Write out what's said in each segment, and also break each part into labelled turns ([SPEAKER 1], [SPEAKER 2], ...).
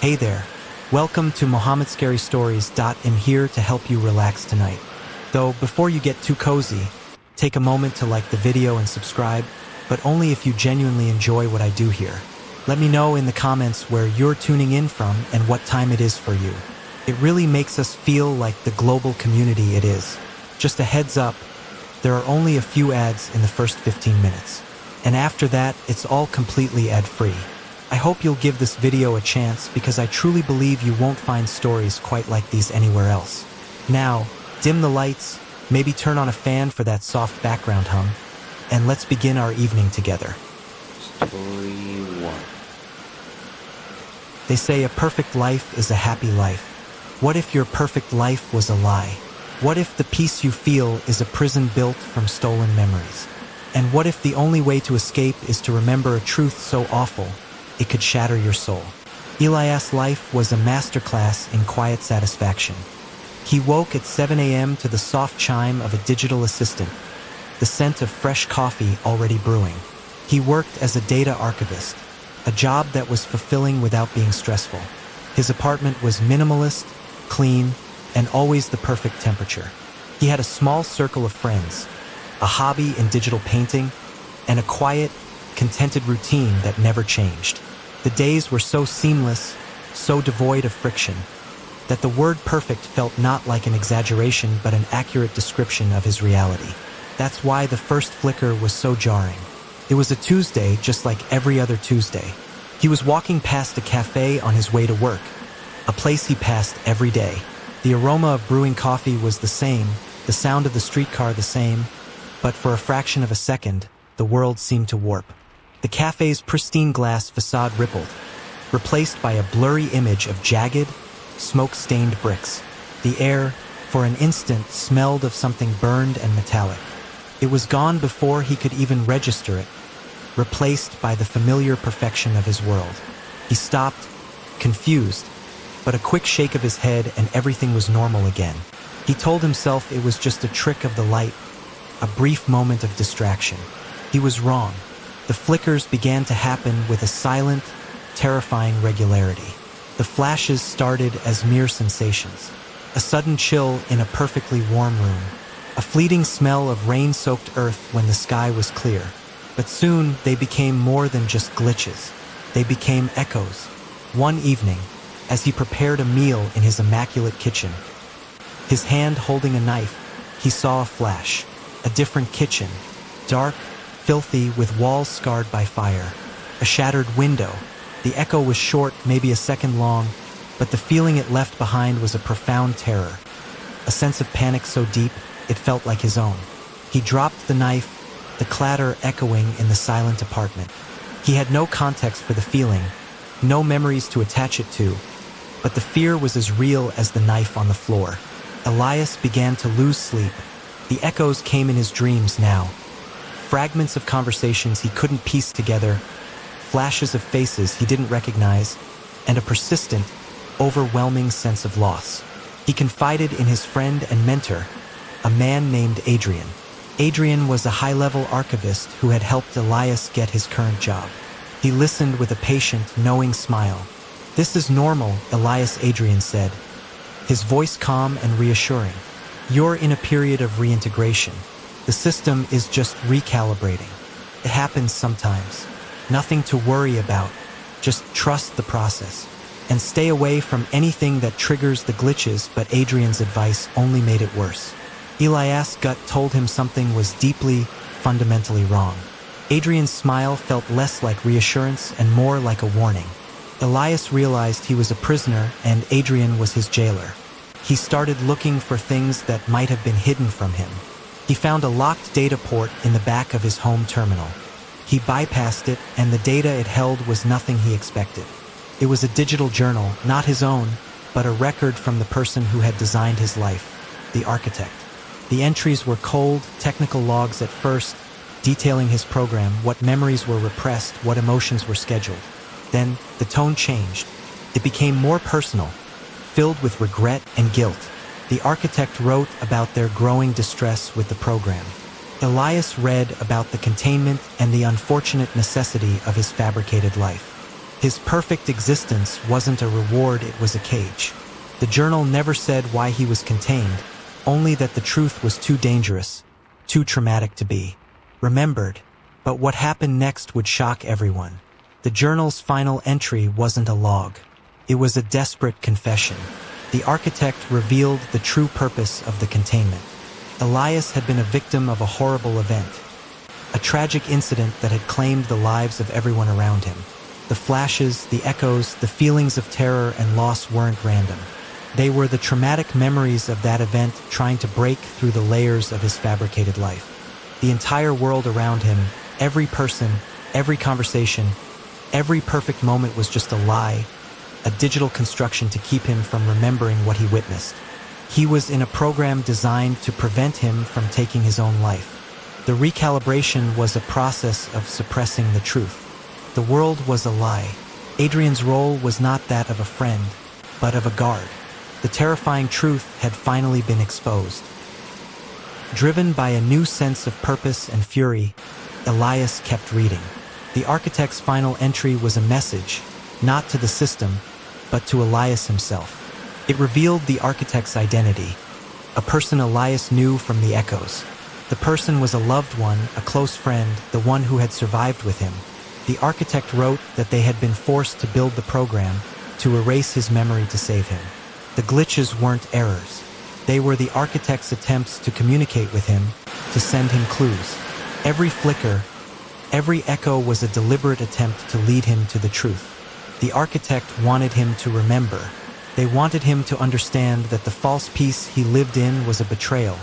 [SPEAKER 1] Hey there. Welcome to Mohammed Scary Stories. I'm here to help you relax tonight. Though, before you get too cozy, take a moment to like the video and subscribe, but only if you genuinely enjoy what I do here. Let me know in the comments where you're tuning in from and what time it is for you. It really makes us feel like the global community it is. Just a heads up, there are only a few ads in the first 15 minutes. And after that, it's all completely ad-free. I hope you'll give this video a chance because I truly believe you won't find stories quite like these anywhere else. Now, dim the lights, maybe turn on a fan for that soft background hum, and let's begin our evening together.
[SPEAKER 2] Story 1.
[SPEAKER 1] They say a perfect life is a happy life. What if your perfect life was a lie? What if the peace you feel is a prison built from stolen memories? And what if the only way to escape is to remember a truth so awful it could shatter your soul? Elias' life was a masterclass in quiet satisfaction. He woke at 7 a.m. to the soft chime of a digital assistant, the scent of fresh coffee already brewing. He worked as a data archivist, a job that was fulfilling without being stressful. His apartment was minimalist, clean, and always the perfect temperature. He had a small circle of friends, a hobby in digital painting, and a quiet, contented routine that never changed. The days were so seamless, so devoid of friction, that the word perfect felt not like an exaggeration but an accurate description of his reality. That's why the first flicker was so jarring. It was a Tuesday just like every other Tuesday. He was walking past a cafe on his way to work, a place he passed every day. The aroma of brewing coffee was the same, the sound of the streetcar the same, but for a fraction of a second, the world seemed to warp. The cafe's pristine glass facade rippled, replaced by a blurry image of jagged, smoke-stained bricks. The air, for an instant, smelled of something burned and metallic. It was gone before he could even register it, replaced by the familiar perfection of his world. He stopped, confused, but a quick shake of his head and everything was normal again. He told himself it was just a trick of the light, a brief moment of distraction. He was wrong. The flickers began to happen with a silent, terrifying regularity. The flashes started as mere sensations. A sudden chill in a perfectly warm room. A fleeting smell of rain-soaked earth when the sky was clear. But soon they became more than just glitches. They became echoes. One evening, as he prepared a meal in his immaculate kitchen, his hand holding a knife, he saw a flash. A different kitchen, dark, filthy, with walls scarred by fire. A shattered window. The echo was short, maybe a second long, but the feeling it left behind was a profound terror. A sense of panic so deep, it felt like his own. He dropped the knife, the clatter echoing in the silent apartment. He had no context for the feeling, no memories to attach it to, but the fear was as real as the knife on the floor. Elias began to lose sleep. The echoes came in his dreams now. Fragments of conversations he couldn't piece together, flashes of faces he didn't recognize, and a persistent, overwhelming sense of loss. He confided in his friend and mentor, a man named Adrian. Adrian was a high-level archivist who had helped Elias get his current job. He listened with a patient, knowing smile. "This is normal," Elias Adrian said, his voice calm and reassuring. "You're in a period of reintegration. The system is just recalibrating. It happens sometimes. Nothing to worry about. Just trust the process. And stay away from anything that triggers the glitches," but Adrian's advice only made it worse. Elias' gut told him something was deeply, fundamentally wrong. Adrian's smile felt less like reassurance and more like a warning. Elias realized he was a prisoner and Adrian was his jailer. He started looking for things that might have been hidden from him. He found a locked data port in the back of his home terminal. He bypassed it, and the data it held was nothing he expected. It was a digital journal, not his own, but a record from the person who had designed his life, the architect. The entries were cold, technical logs at first, detailing his program, what memories were repressed, what emotions were scheduled. Then, the tone changed. It became more personal, filled with regret and guilt. The architect wrote about their growing distress with the program. Elias read about the containment and the unfortunate necessity of his fabricated life. His perfect existence wasn't a reward, it was a cage. The journal never said why he was contained, only that the truth was too dangerous, too traumatic to be remembered. But what happened next would shock everyone. The journal's final entry wasn't a log. It was a desperate confession. The architect revealed the true purpose of the containment. Elias had been a victim of a horrible event, a tragic incident that had claimed the lives of everyone around him. The flashes, the echoes, the feelings of terror and loss weren't random. They were the traumatic memories of that event trying to break through the layers of his fabricated life. The entire world around him, every person, every conversation, every perfect moment was just a lie, a digital construction to keep him from remembering what he witnessed. He was in a program designed to prevent him from taking his own life. The recalibration was a process of suppressing the truth. The world was a lie. Adrian's role was not that of a friend, but of a guard. The terrifying truth had finally been exposed. Driven by a new sense of purpose and fury, Elias kept reading. The architect's final entry was a message, not to the system, but to Elias himself. It revealed the architect's identity, a person Elias knew from the echoes. The person was a loved one, a close friend, the one who had survived with him. The architect wrote that they had been forced to build the program to erase his memory to save him. The glitches weren't errors. They were the architect's attempts to communicate with him, to send him clues. Every flicker, every echo was a deliberate attempt to lead him to the truth. The architect wanted him to remember. They wanted him to understand that the false peace he lived in was a betrayal,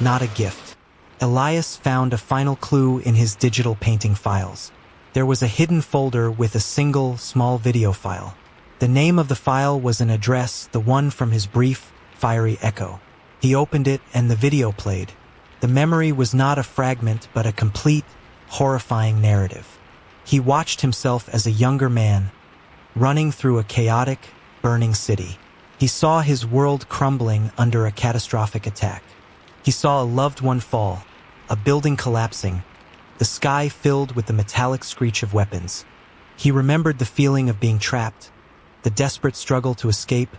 [SPEAKER 1] not a gift. Elias found a final clue in his digital painting files. There was a hidden folder with a single, small video file. The name of the file was an address, the one from his brief, fiery echo. He opened it and the video played. The memory was not a fragment but a complete, horrifying narrative. He watched himself as a younger man, running through a chaotic, burning city. He saw his world crumbling under a catastrophic attack. He saw a loved one fall, a building collapsing, the sky filled with the metallic screech of weapons. He remembered the feeling of being trapped, the desperate struggle to escape,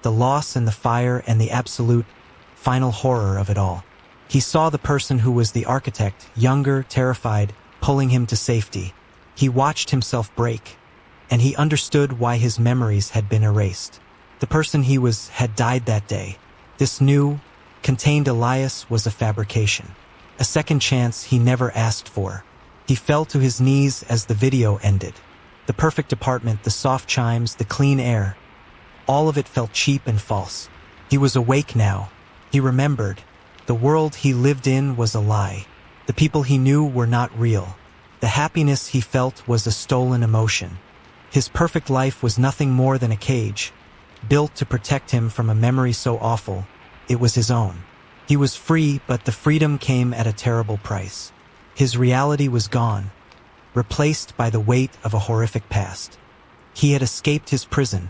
[SPEAKER 1] the loss and the fire and the absolute, final horror of it all. He saw the person who was the architect, younger, terrified, pulling him to safety. He watched himself break, and he understood why his memories had been erased. The person he was had died that day. This new, contained Elias was a fabrication, a second chance he never asked for. He fell to his knees as the video ended. The perfect apartment, the soft chimes, the clean air, all of it felt cheap and false. He was awake now. He remembered. The world he lived in was a lie. The people he knew were not real. The happiness he felt was a stolen emotion. His perfect life was nothing more than a cage, built to protect him from a memory so awful, it was his own. He was free, but the freedom came at a terrible price. His reality was gone, replaced by the weight of a horrific past. He had escaped his prison,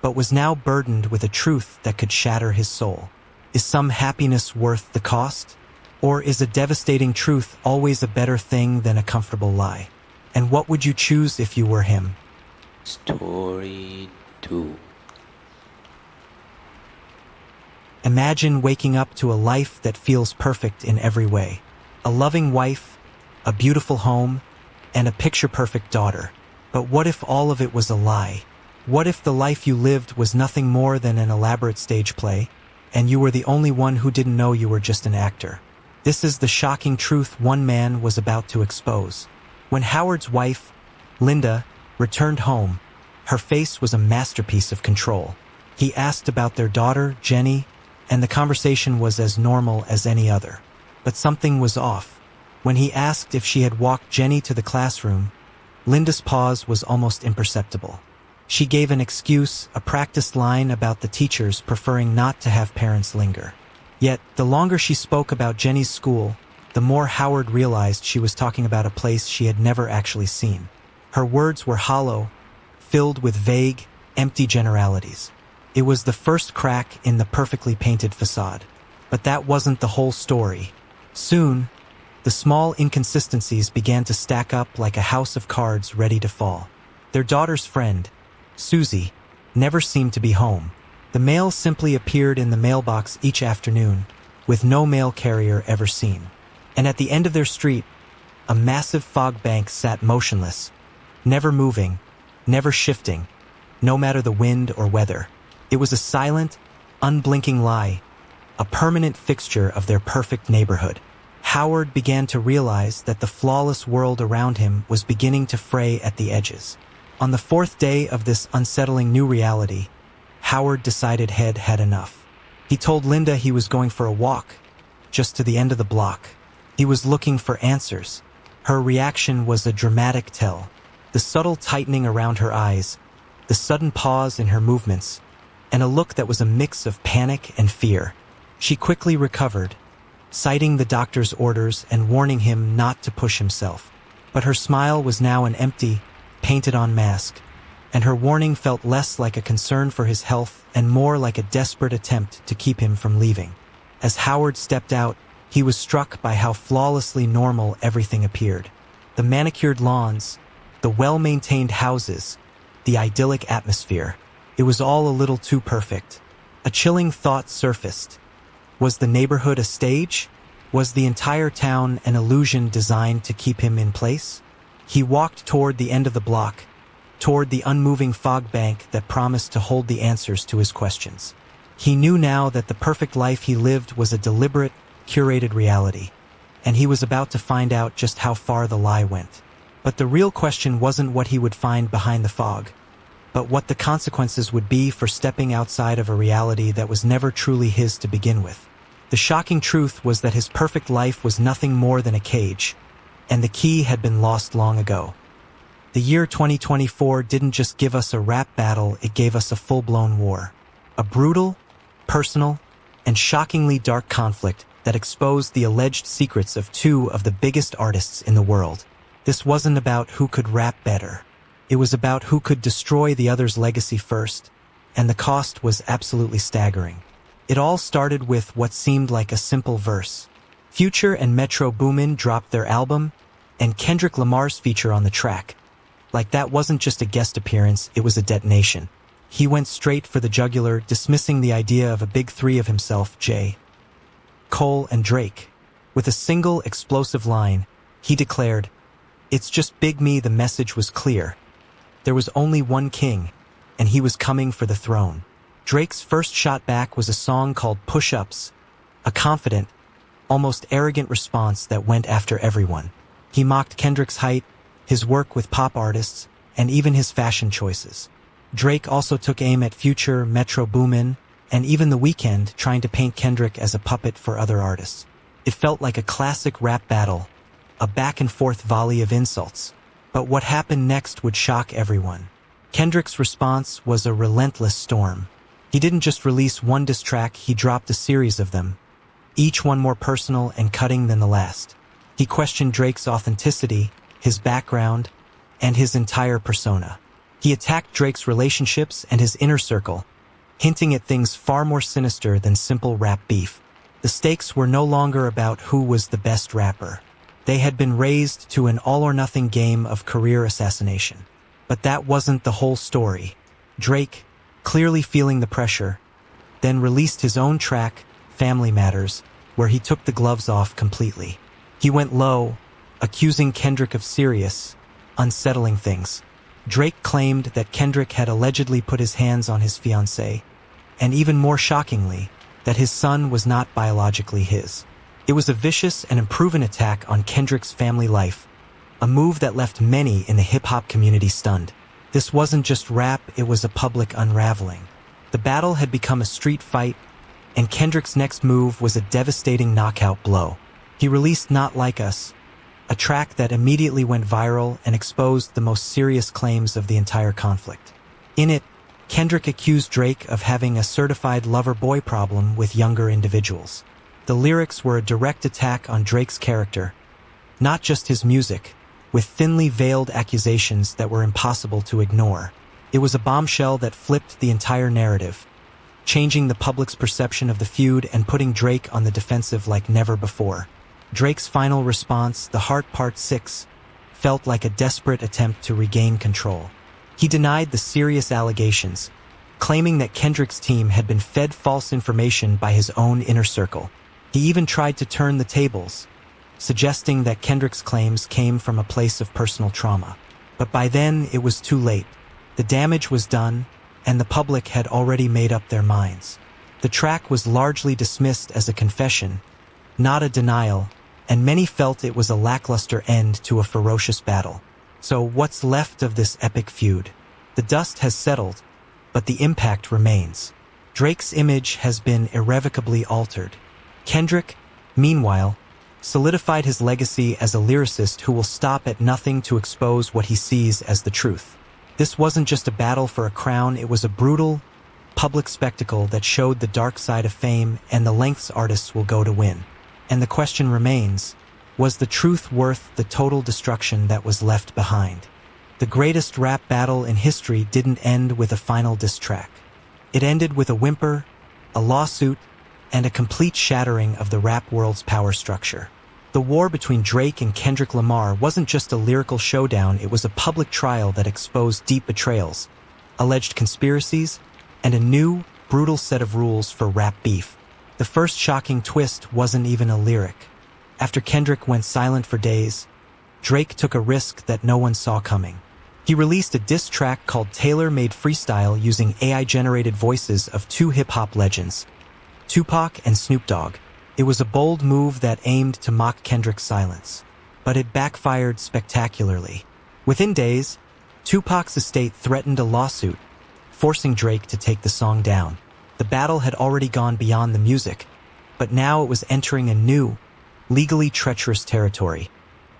[SPEAKER 1] but was now burdened with a truth that could shatter his soul. Is some happiness worth the cost? Or is a devastating truth always a better thing than a comfortable lie? And what would you choose if you were him?
[SPEAKER 2] Story 2.
[SPEAKER 1] Imagine waking up to a life that feels perfect in every way. A loving wife, a beautiful home, and a picture-perfect daughter. But what if all of it was a lie? What if the life you lived was nothing more than an elaborate stage play, and you were the only one who didn't know you were just an actor? This is the shocking truth one man was about to expose. When Howard's wife, Linda, returned home, her face was a masterpiece of control. He asked about their daughter, Jenny, and the conversation was as normal as any other. But something was off. When he asked if she had walked Jenny to the classroom, Linda's pause was almost imperceptible. She gave an excuse, a practiced line about the teachers preferring not to have parents linger. Yet, the longer she spoke about Jenny's school, the more Howard realized she was talking about a place she had never actually seen. Her words were hollow, filled with vague, empty generalities. It was the first crack in the perfectly painted facade. But that wasn't the whole story. Soon, the small inconsistencies began to stack up like a house of cards ready to fall. Their daughter's friend, Susie, never seemed to be home. The mail simply appeared in the mailbox each afternoon, with no mail carrier ever seen. And at the end of their street, a massive fog bank sat motionless, never moving, never shifting, no matter the wind or weather. It was a silent, unblinking lie, a permanent fixture of their perfect neighborhood. Howard began to realize that the flawless world around him was beginning to fray at the edges. On the fourth day of this unsettling new reality, Howard decided he'd had enough. He told Linda he was going for a walk, just to the end of the block. He was looking for answers. Her reaction was a dramatic tell. The subtle tightening around her eyes, the sudden pause in her movements, and a look that was a mix of panic and fear. She quickly recovered, citing the doctor's orders and warning him not to push himself. But her smile was now an empty, painted-on mask, and her warning felt less like a concern for his health and more like a desperate attempt to keep him from leaving. As Howard stepped out, he was struck by how flawlessly normal everything appeared. The manicured lawns, the well-maintained houses, the idyllic atmosphere. It was all a little too perfect. A chilling thought surfaced. Was the neighborhood a stage? Was the entire town an illusion designed to keep him in place? He walked toward the end of the block, toward the unmoving fog bank that promised to hold the answers to his questions. He knew now that the perfect life he lived was a deliberate, curated reality, and he was about to find out just how far the lie went. But the real question wasn't what he would find behind the fog, but what the consequences would be for stepping outside of a reality that was never truly his to begin with. The shocking truth was that his perfect life was nothing more than a cage, and the key had been lost long ago. The year 2024 didn't just give us a rap battle, it gave us a full-blown war. A brutal, personal, and shockingly dark conflict that exposed the alleged secrets of two of the biggest artists in the world. This wasn't about who could rap better. It was about who could destroy the other's legacy first, and the cost was absolutely staggering. It all started with what seemed like a simple verse. Future and Metro Boomin dropped their album, and Kendrick Lamar's feature on the track. Like that wasn't just a guest appearance, it was a detonation. He went straight for the jugular, dismissing the idea of a big three of himself, J. Cole, and Drake. With a single explosive line, he declared, "It's just Big Me." The message was clear. There was only one king, and he was coming for the throne. Drake's first shot back was a song called Push-Ups, a confident, almost arrogant response that went after everyone. He mocked Kendrick's height, his work with pop artists, and even his fashion choices. Drake also took aim at Future, Metro Boomin, and even The Weeknd, trying to paint Kendrick as a puppet for other artists. It felt like a classic rap battle, a back-and-forth volley of insults. But what happened next would shock everyone. Kendrick's response was a relentless storm. He didn't just release one diss track, he dropped a series of them, each one more personal and cutting than the last. He questioned Drake's authenticity, his background, and his entire persona. He attacked Drake's relationships and his inner circle, hinting at things far more sinister than simple rap beef. The stakes were no longer about who was the best rapper. They had been raised to an all-or-nothing game of career assassination. But that wasn't the whole story. Drake, clearly feeling the pressure, then released his own track, Family Matters, where he took the gloves off completely. He went low, accusing Kendrick of serious, unsettling things. Drake claimed that Kendrick had allegedly put his hands on his fiancée, and even more shockingly, that his son was not biologically his. It was a vicious and unproven attack on Kendrick's family life, a move that left many in the hip-hop community stunned. This wasn't just rap, it was a public unraveling. The battle had become a street fight, and Kendrick's next move was a devastating knockout blow. He released Not Like Us, a track that immediately went viral and exposed the most serious claims of the entire conflict. In it, Kendrick accused Drake of having a certified lover-boy problem with younger individuals. The lyrics were a direct attack on Drake's character, not just his music, with thinly veiled accusations that were impossible to ignore. It was a bombshell that flipped the entire narrative, changing the public's perception of the feud and putting Drake on the defensive like never before. Drake's final response, The Heart Part 6, felt like a desperate attempt to regain control. He denied the serious allegations, claiming that Kendrick's team had been fed false information by his own inner circle. He even tried to turn the tables, suggesting that Kendrick's claims came from a place of personal trauma. But by then, it was too late. The damage was done, and the public had already made up their minds. The track was largely dismissed as a confession, not a denial, and many felt it was a lackluster end to a ferocious battle. So what's left of this epic feud? The dust has settled, but the impact remains. Drake's image has been irrevocably altered. Kendrick, meanwhile, solidified his legacy as a lyricist who will stop at nothing to expose what he sees as the truth. This wasn't just a battle for a crown, it was a brutal, public spectacle that showed the dark side of fame and the lengths artists will go to win. And the question remains, was the truth worth the total destruction that was left behind? The greatest rap battle in history didn't end with a final diss track. It ended with a whimper, a lawsuit, and a complete shattering of the rap world's power structure. The war between Drake and Kendrick Lamar wasn't just a lyrical showdown, it was a public trial that exposed deep betrayals, alleged conspiracies, and a new, brutal set of rules for rap beef. The first shocking twist wasn't even a lyric. After Kendrick went silent for days, Drake took a risk that no one saw coming. He released a diss track called Tailor-Made Freestyle using AI-generated voices of two hip-hop legends, Tupac and Snoop Dogg. It was a bold move that aimed to mock Kendrick's silence, but it backfired spectacularly. Within days, Tupac's estate threatened a lawsuit, forcing Drake to take the song down. The battle had already gone beyond the music, but now it was entering a new, legally treacherous territory,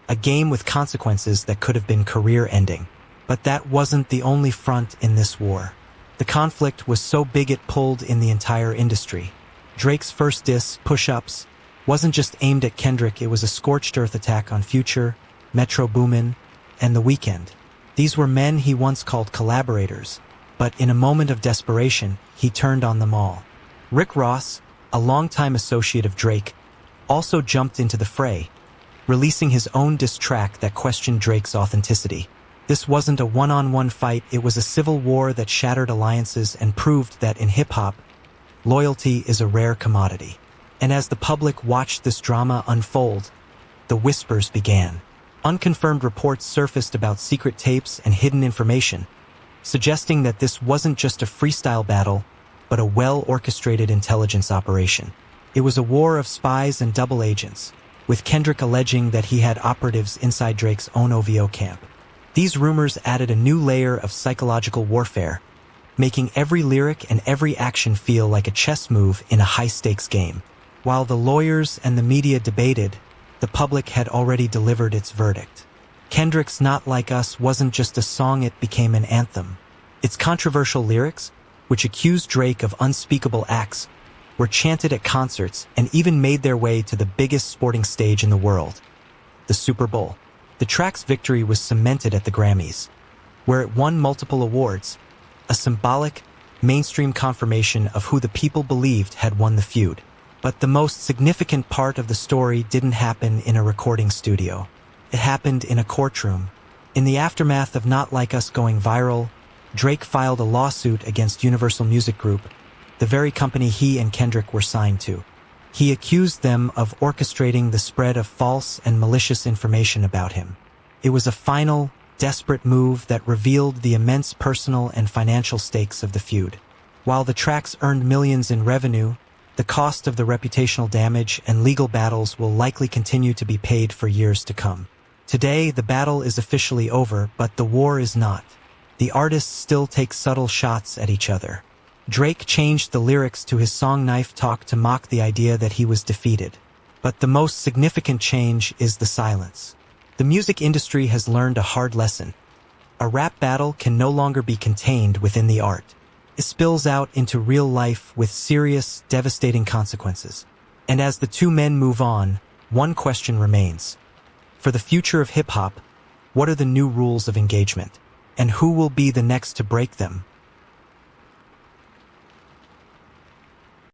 [SPEAKER 1] a game with consequences that could have been career-ending. But that wasn't the only front in this war. The conflict was so big it pulled in the entire industry. Drake's first diss, Push-Ups, wasn't just aimed at Kendrick, it was a scorched earth attack on Future, Metro Boomin, and The Weeknd. These were men he once called collaborators, but in a moment of desperation, he turned on them all. Rick Ross, a longtime associate of Drake, also jumped into the fray, releasing his own diss track that questioned Drake's authenticity. This wasn't a one-on-one fight, it was a civil war that shattered alliances and proved that in hip-hop, loyalty is a rare commodity. And as the public watched this drama unfold, the whispers began. Unconfirmed reports surfaced about secret tapes and hidden information, suggesting that this wasn't just a freestyle battle, but a well-orchestrated intelligence operation. It was a war of spies and double agents, with Kendrick alleging that he had operatives inside Drake's own OVO camp. These rumors added a new layer of psychological warfare, making every lyric and every action feel like a chess move in a high-stakes game. While the lawyers and the media debated, the public had already delivered its verdict. Kendrick's Not Like Us wasn't just a song, it became an anthem. Its controversial lyrics, which accused Drake of unspeakable acts, were chanted at concerts and even made their way to the biggest sporting stage in the world, the Super Bowl. The track's victory was cemented at the Grammys, where it won multiple awards, a symbolic, mainstream confirmation of who the people believed had won the feud. But the most significant part of the story didn't happen in a recording studio. It happened in a courtroom. In the aftermath of Not Like Us going viral, Drake filed a lawsuit against Universal Music Group, the very company he and Kendrick were signed to. He accused them of orchestrating the spread of false and malicious information about him. It was a final, desperate move that revealed the immense personal and financial stakes of the feud. While the tracks earned millions in revenue, the cost of the reputational damage and legal battles will likely continue to be paid for years to come. Today, the battle is officially over, but the war is not. The artists still take subtle shots at each other. Drake changed the lyrics to his song Knife Talk to mock the idea that he was defeated. But the most significant change is the silence. The music industry has learned a hard lesson. A rap battle can no longer be contained within the art. It spills out into real life with serious, devastating consequences. And as the two men move on, one question remains. For the future of hip-hop, what are the new rules of engagement? And who will be the next to break them?